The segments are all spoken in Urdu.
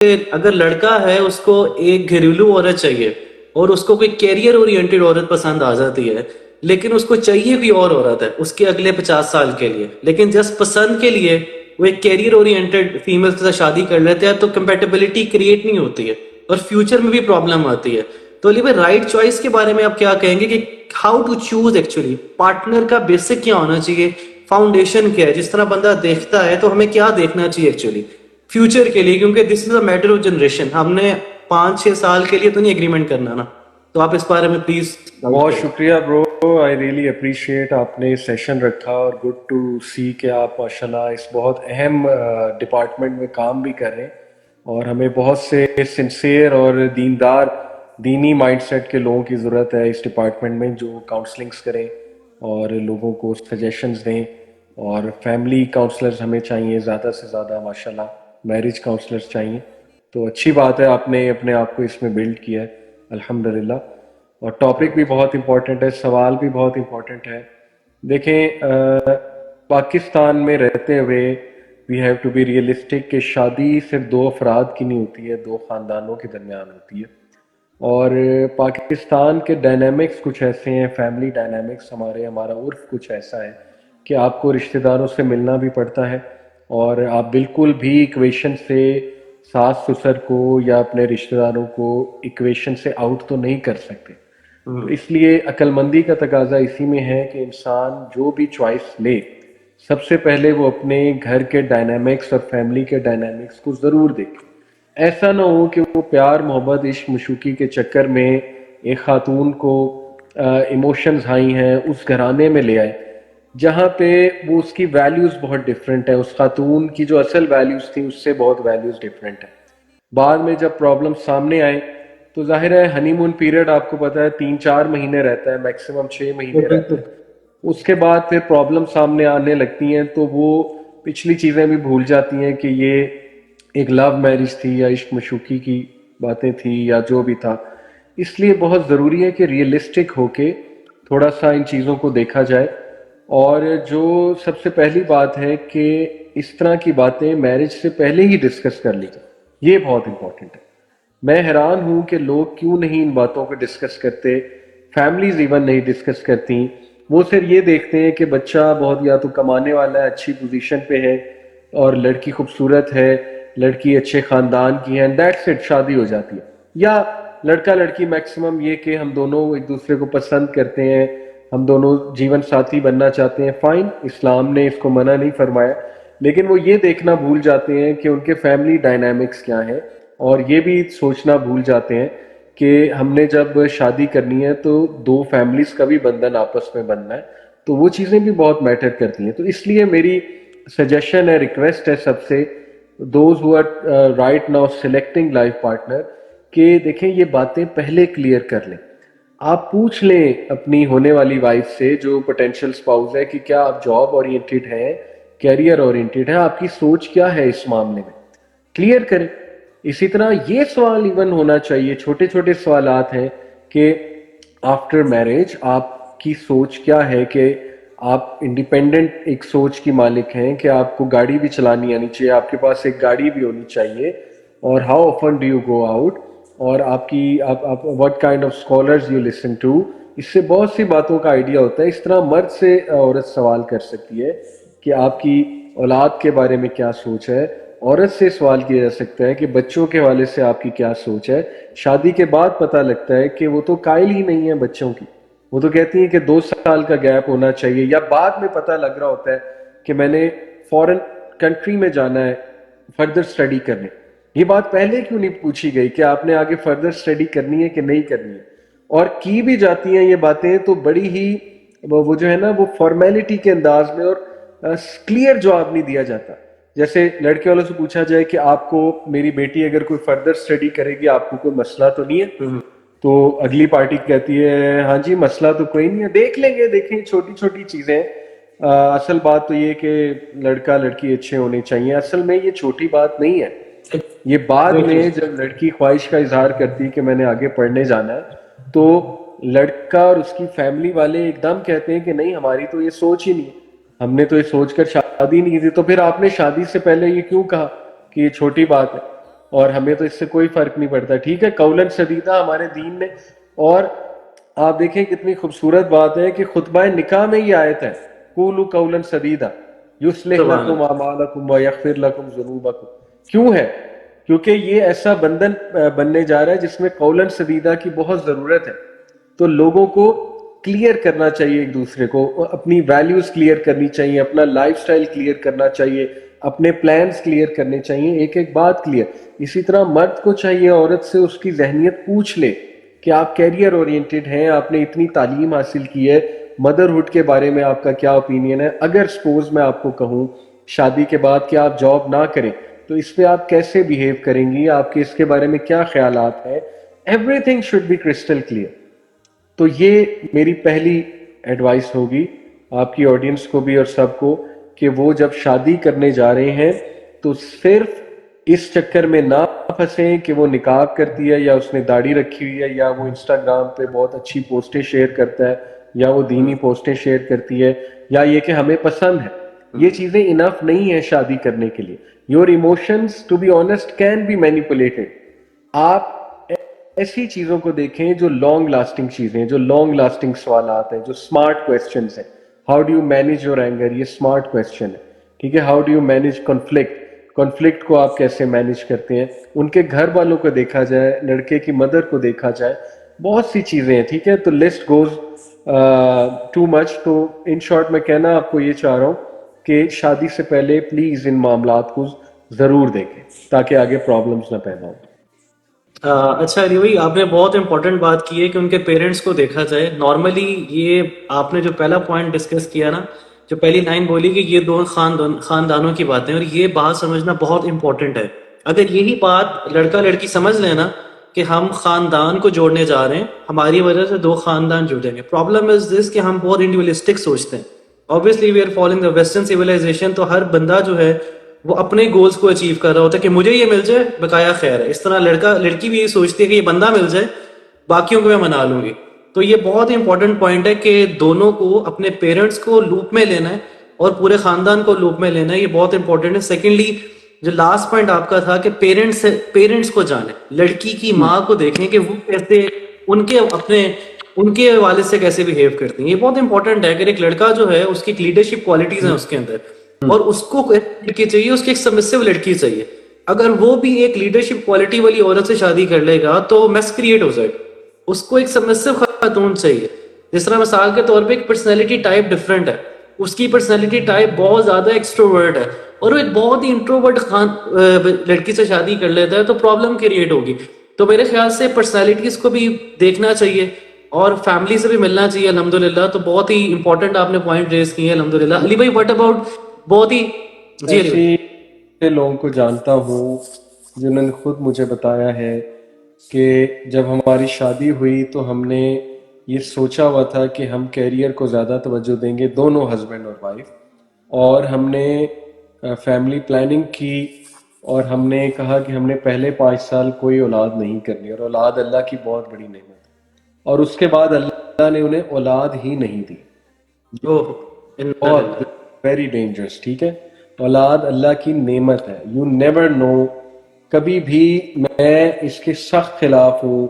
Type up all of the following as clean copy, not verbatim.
اگر لڑکا ہے اس کو ایک گھریلو عورت چاہیے اور اس کو کوئی کیریئر اورینٹڈ عورت پسند آ جاتی ہے، لیکن اس کو چاہیے بھی اور عورت ہے اس کے اگلے 50 سال کے لیے، لیکن جس پسند کے لیے وہ ایک کیریئر اورینٹڈ فیمل کے ساتھ شادی کر لیتے ہیں تو کمپیٹیبلٹی کریٹ نہیں ہوتی ہے اور فیوچر میں بھی پرابلم آتی ہے. تو علی بھائی رائٹ چوائس کے بارے میں آپ کیا کہیں گے کہ how to choose actually partner کا بیسک کیا ہونا چاہیے، فاؤنڈیشن کیا ہے، جس طرح بندہ دیکھتا ہے تو ہمیں کیا دیکھنا چاہیے ایکچولی فیوچر کے لیے، کیونکہ دس از اے میٹر آف جنریشن. ہم نے 5-6 سال کے لیے تو نہیں اگریمنٹ کرنا نا. تو آپ اس بارے میں پلیز گائیڈ بہت کریں. شکریہ برو، آئی ریئلی اپریشیٹ آپ نے سیشن رکھا، اور گڈ ٹو سی کہ آپ ماشاءاللہ اس بہت اہم ڈپارٹمنٹ میں کام بھی کر رہے ہیں، اور ہمیں بہت سے سنسیئر اور دیندار دینی مائنڈ سیٹ کے لوگوں کی ضرورت ہے اس ڈپارٹمنٹ میں، جو کاؤنسلنگس کریں اور لوگوں کو سجیشنز دیں. اور فیملی کاؤنسلرز ہمیں چاہیے زیادہ سے زیادہ، ماشاءاللہ میرج کاؤنسلرز چاہیے. تو اچھی بات ہے آپ نے اپنے آپ کو اس میں بلڈ کیا ہے الحمدللہ. اور ٹاپک بھی بہت امپورٹنٹ ہے، سوال بھی بہت امپورٹنٹ ہے. دیکھیں پاکستان میں رہتے ہوئے we have to be realistic کہ شادی صرف 2 افراد کی نہیں ہوتی ہے، 2 خاندانوں کے درمیان ہوتی ہے. اور پاکستان کے ڈائنامکس کچھ ایسے ہیں، فیملی ڈائنامکس ہمارا عرف کچھ ایسا ہے کہ آپ کو رشتہ داروں سے ملنا بھی پڑتا ہے، اور آپ بالکل بھی ایکویشن سے ساس سسر کو یا اپنے رشتہ داروں کو ایکویشن سے آؤٹ تو نہیں کر سکتے. تو اس لیے عقل مندی کا تقاضا اسی میں ہے کہ انسان جو بھی چوائس لے، سب سے پہلے وہ اپنے گھر کے ڈائنامکس اور فیملی کے ڈائنامکس کو ضرور دیکھے. ایسا نہ ہو کہ وہ پیار محبت عشق مشوقی کے چکر میں ایک خاتون کو ایموشنز ہائی ہیں اس گھرانے میں لے آئے جہاں پہ وہ اس کی ویلیوز بہت ڈفرینٹ ہے، اس خاتون کی جو اصل ویلیوز تھیں اس سے بہت ویلیوز ڈفرینٹ ہیں. بعد میں جب پرابلم سامنے آئے تو ظاہر ہے ہنی مون پیریڈ آپ کو پتا ہے 3-4 مہینے رہتا ہے، میکسیمم 6 مہینے رہتا ہے. اس کے بعد پھر پرابلم سامنے آنے لگتی ہیں تو وہ پچھلی چیزیں بھی بھول جاتی ہیں کہ یہ ایک لو میرج تھی یا عشق مشوقی کی باتیں تھی یا جو بھی تھا. اس لیے بہت ضروری ہے کہ ریئلسٹک ہو کے تھوڑا سا ان چیزوں کو دیکھا جائے. اور جو سب سے پہلی بات ہے کہ اس طرح کی باتیں میرج سے پہلے ہی ڈسکس کر لی جائے، یہ بہت امپورٹنٹ ہے. میں حیران ہوں کہ لوگ کیوں نہیں ان باتوں کو ڈسکس کرتے، فیملیز ایون نہیں ڈسکس کرتی. وہ صرف یہ دیکھتے ہیں کہ بچہ بہت یا تو کمانے والا ہے، اچھی پوزیشن پہ ہے، اور لڑکی خوبصورت ہے، لڑکی اچھے خاندان کی ہے، دیٹس اٹ، شادی ہو جاتی ہے. یا لڑکا لڑکی میکسیمم یہ کہ ہم دونوں ایک دوسرے کو پسند کرتے ہیں، ہم دونوں جیون ساتھی بننا چاہتے ہیں، فائن، اسلام نے اس کو منع نہیں فرمایا. لیکن وہ یہ دیکھنا بھول جاتے ہیں کہ ان کے فیملی ڈائنامکس کیا ہیں، اور یہ بھی سوچنا بھول جاتے ہیں کہ ہم نے جب شادی کرنی ہے تو 2 فیملیز کا بھی بندھن آپس میں بننا ہے. تو وہ چیزیں بھی بہت میٹر کرتی ہیں. تو اس لیے میری سجیشن ہے، ریکویسٹ ہے سب سے، those who are right now selecting life partner, کہ دیکھیں یہ باتیں پہلے کلیئر کر لیں. آپ پوچھ لیں اپنی ہونے والی وائف سے جو پوٹینشیل اسپاؤز ہے کہ کیا آپ جاب اورینٹڈ ہیں، کیریئر اورینٹڈ ہیں، آپ کی سوچ کیا ہے اس معاملے میں، کلیئر کریں. اسی طرح یہ سوال ایون ہونا چاہیے، چھوٹے چھوٹے سوالات ہیں کہ آفٹر میرج آپ کی سوچ کیا ہے، کہ آپ انڈیپینڈنٹ ایک سوچ کی مالک ہیں کہ آپ کو گاڑی بھی چلانی آنی چاہیے، آپ کے پاس ایک گاڑی بھی ہونی چاہیے، اور how often do you go out, اور آپ کی what kind of scholars you listen to. اس سے بہت سی باتوں کا آئیڈیا ہوتا ہے. اس طرح مرد سے عورت سوال کر سکتی ہے کہ آپ کی اولاد کے بارے میں کیا سوچ ہے، عورت سے سوال کیا جا سکتا ہے کہ بچوں کے حوالے سے آپ کی کیا سوچ ہے. شادی کے بعد پتہ لگتا ہے کہ وہ تو قائل ہی نہیں ہے بچوں کی، وہ تو کہتی ہیں کہ 2 سال کا گیپ ہونا چاہیے، یا بعد میں پتہ لگ رہا ہوتا ہے کہ میں نے فورن کنٹری میں جانا ہے فردر اسٹڈی کرنے. یہ بات پہلے کیوں نہیں پوچھی گئی کہ آپ نے آگے فردر اسٹڈی کرنی ہے کہ نہیں کرنی ہے؟ اور کی بھی جاتی ہیں یہ باتیں تو بڑی ہی وہ جو ہے نا وہ فارمیلٹی کے انداز میں، اور کلیئر جواب نہیں دیا جاتا. جیسے لڑکے والوں سے پوچھا جائے کہ آپ کو میری بیٹی اگر کوئی فردر اسٹڈی کرے گی آپ کو کوئی مسئلہ تو نہیں ہے؟ تو اگلی پارٹی کہتی ہے ہاں جی مسئلہ تو کوئی نہیں ہے، دیکھ لیں گے. دیکھیں چھوٹی چھوٹی چیزیں، اصل بات تو یہ کہ لڑکا لڑکی اچھے ہونے چاہیے. اصل میں یہ چھوٹی بات نہیں ہے، یہ بعد میں جب لڑکی خواہش کا اظہار کرتی کہ میں نے آگے پڑھنے جانا ہے تو لڑکا اور اس کی فیملی والے ایک دم کہتے ہیں کہ نہیں ہماری تو یہ سوچ ہی نہیں، ہم نے تو یہ سوچ کر شادی نہیں کی تھی. تو پھر آپ نے شادی سے پہلے یہ کیوں کہا کہ یہ چھوٹی بات ہے؟ اور ہمیں تو اس سے کوئی فرق نہیں پڑتا. ٹھیک ہے, قولاً سدیدہ ہمارے دین نے. اور آپ دیکھیں کتنی خوبصورت بات ہے کہ خطبہ نکاح میں یہ آیت ہے, قولوا قولا سدیدا یصلح سبحان لکم اللہ. اعمالکم ویغفر لکم ذنوبکم. کیوں ہے؟ کیونکہ یہ ایسا بندھن بننے جا رہا ہے جس میں قولاً سدیدہ کی بہت ضرورت ہے. تو لوگوں کو کلیئر کرنا چاہیے, ایک دوسرے کو اپنی ویلیوز کلیئر کرنی چاہیے, اپنا لائف سٹائل کلیئر کرنا چاہیے, اپنے پلانز کلیئر کرنے چاہیے, ایک ایک بات کلیئر. اسی طرح مرد کو چاہیے عورت سے اس کی ذہنیت پوچھ لے کہ آپ کیریئر اورینٹڈ ہیں, آپ نے اتنی تعلیم حاصل کی ہے, مدرہڈ کے بارے میں آپ کا کیا اوپینین ہے. اگر سپوز میں آپ کو کہوں شادی کے بعد کہ آپ جاب نہ کریں تو اس پہ آپ کیسے بیہیو کریں گی, آپ کے اس کے بارے میں کیا خیالات ہیں. Everything should be crystal clear. تو یہ میری پہلی ایڈوائس ہوگی آپ کی آڈینس کو بھی اور سب کو, کہ وہ جب شادی کرنے جا رہے ہیں تو صرف اس چکر میں نہ پھنسیں کہ وہ نقاب کرتی ہے یا اس نے داڑھی رکھی ہوئی ہے یا وہ انسٹاگرام پہ بہت اچھی پوسٹیں شیئر کرتا ہے یا وہ دینی پوسٹیں شیئر کرتی ہے یا یہ کہ ہمیں پسند ہے. یہ چیزیں انف نہیں ہیں شادی کرنے کے لیے. Your emotions to be honest can be manipulated. آپ ایسی چیزوں کو دیکھیں جو لانگ لاسٹنگ چیزیں, جو لانگ لاسٹنگ سوالات ہیں, جو اسمارٹ کویسچنز ہیں. How do you manage your anger, یہ اسمارٹ کویسچن ہے. ٹھیک ہے, how do you manage conflict کو آپ کیسے مینیج کرتے ہیں. ان کے گھر والوں کو دیکھا جائے, لڑکے کی مدر کو دیکھا جائے, بہت سی چیزیں ہیں. ٹھیک ہے, تو لسٹ گوز ٹو مچ. تو ان شارٹ میں کہنا آپ کو یہ چاہ رہا ہوں کہ شادی سے پہلے پلیز ان معاملات کو ضرور دیکھیں تاکہ آگے پرابلمز نہ پیدا ہوں. اچھا علی بھائی, آپ نے بہت امپورٹنٹ بات کی ہے کہ ان کے پیرنٹس کو دیکھا جائے. نارملی یہ آپ نے جو پہلا پوائنٹ ڈسکس کیا نا, جو پہلی لائن بولی کہ یہ دو خاندانوں کی باتیں, اور یہ بات سمجھنا بہت امپورٹنٹ ہے. اگر یہی بات لڑکا لڑکی سمجھ لینا کہ ہم خاندان کو جوڑنے جا رہے ہیں, ہماری وجہ سے دو خاندان جڑیں گے. پرابلم از دس کہ ہم بہت انڈیویجلسٹک سوچتے ہیں. obviously we are following the western civilization, تو ہر بندہ جو ہے وہ اپنے گولز کو اچیو کر رہا ہوتا ہے کہ مجھے یہ مل جائے بقایا خیر ہے. اس طرح لڑکی بھی یہی سوچتی ہے کہ یہ بندہ مل جائے باقیوں کو میں منا لوں گی. تو یہ بہت امپورٹنٹ پوائنٹ ہے کہ دونوں کو اپنے پیرنٹس کو لوپ میں لینا ہے اور پورے خاندان کو لوپ میں لینا ہے. یہ بہت امپورٹنٹ ہے. سیکنڈلی جو لاسٹ پوائنٹ آپ کا تھا کہ پیرنٹس کو جانیں, لڑکی کی ماں کو دیکھیں کہ وہ کیسے ان کے والد سے کیسے بیہیو کرتی ہیں. یہ بہت امپورٹنٹ ہے. اگر ایک لڑکا جو ہے اس کی لیڈرشپ کوالٹیز ہیں اس کے اندر, اور اس کو لڑکی چاہیے, اس کی ایک سبمسو لڑکی چاہیے. اگر وہ بھی ایک لیڈرشپ کوالٹی والی عورت سے شادی کر لے گا تو میس کریٹ ہو جائے گا. اس کو ایک سبمسو خاتون چاہیے. جس طرح مثال کے طور پہ ایک پرسنالٹی ٹائپ ڈفرینٹ ہے, اس کی پرسنالٹی ٹائپ بہت زیادہ ایکسٹروورٹ ہے اور وہ ایک بہت ہی انٹروورٹ لڑکی سے شادی کر لیتا ہے, تو پرابلم کریٹ ہوگی. تو میرے خیال سے پرسنالٹیز کو بھی دیکھنا چاہیے اور فیملی سے بھی ملنا چاہیے الحمدللہ. تو بہت ہی امپورٹنٹ آپ نے پوائنٹ ریز کیے ہیں الحمدللہ. علی بھائی واٹ اباؤٹ بہت ہی جی علی بھائی. ایسے لوگوں کو جانتا ہوں جنہوں نے خود مجھے بتایا ہے کہ جب ہماری شادی ہوئی تو ہم نے یہ سوچا ہوا تھا کہ ہم کیریئر کو زیادہ توجہ دیں گے, دونوں ہسبینڈ اور وائف, اور ہم نے فیملی پلاننگ کی اور ہم نے کہا کہ ہم نے پہلے 5 سال کوئی اولاد نہیں کرنی, اور اولاد اللہ کی بہت بڑی نعمت ہے. اور اس کے بعد اللہ نے انہیں اولاد ہی نہیں دی. بہت ویری ڈینجرس. ٹھیک ہے, اولاد اللہ کی نعمت ہے. You never know. کبھی بھی میں اس کے سخت خلاف ہوں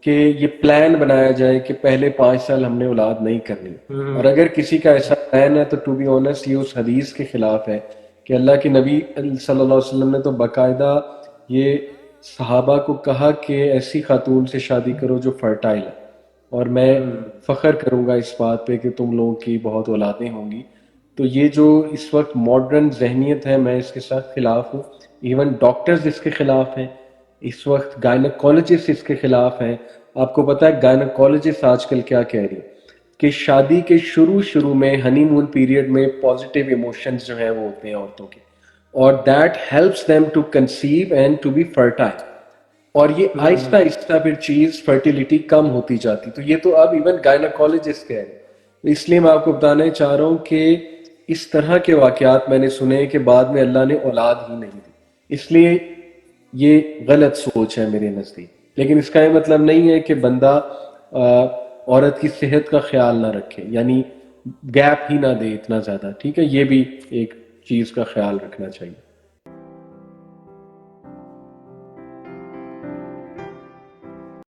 کہ یہ پلان بنایا جائے کہ پہلے 5 سال ہم نے اولاد نہیں کرنی. اور اگر کسی کا ایسا پلان ہے تو ٹو بی آنیسٹ یہ اس حدیث کے خلاف ہے کہ اللہ کے نبی صلی اللہ علیہ وسلم نے تو باقاعدہ یہ صحابہ کو کہا کہ ایسی خاتون سے شادی کرو جو فرٹائل ہے. اور میں فخر کروں گا اس بات پہ کہ تم لوگوں کی بہت اولادیں ہوں گی. تو یہ جو اس وقت ماڈرن ذہنیت ہے میں اس کے ساتھ خلاف ہوں. ایون ڈاکٹرز اس کے خلاف ہیں, اس وقت گائنیکولوجسٹ اس کے خلاف ہیں. آپ کو پتہ ہے گائنیکولوجسٹ آج کل کیا کہہ رہی ہے کہ شادی کے شروع میں ہنی مون پیریڈ میں پازیٹیو ایموشنز جو ہیں وہ ہوتے ہیں عورتوں کے, اور that helps them to conceive and to be fertile. اور یہ آہستہ آہستہ پھر چیز فرٹیلیٹی کم ہوتی جاتی. تو یہ تو اب ایون گائنیکولوجسٹ کہہ رہے ہیں. اس لیے میں آپ کو بتانا چاہ رہا ہوں کہ اس طرح کے واقعات میں نے سنے کہ بعد میں اللہ نے اولاد ہی نہیں دی. اس لیے یہ غلط سوچ ہے میرے نزدیک. لیکن اس کا یہ مطلب نہیں ہے کہ بندہ عورت کی صحت کا خیال نہ رکھے, یعنی گیپ ہی نہ دے اتنا زیادہ. ٹھیک ہے, یہ بھی ایک چیز کا خیال رکھنا چاہیے.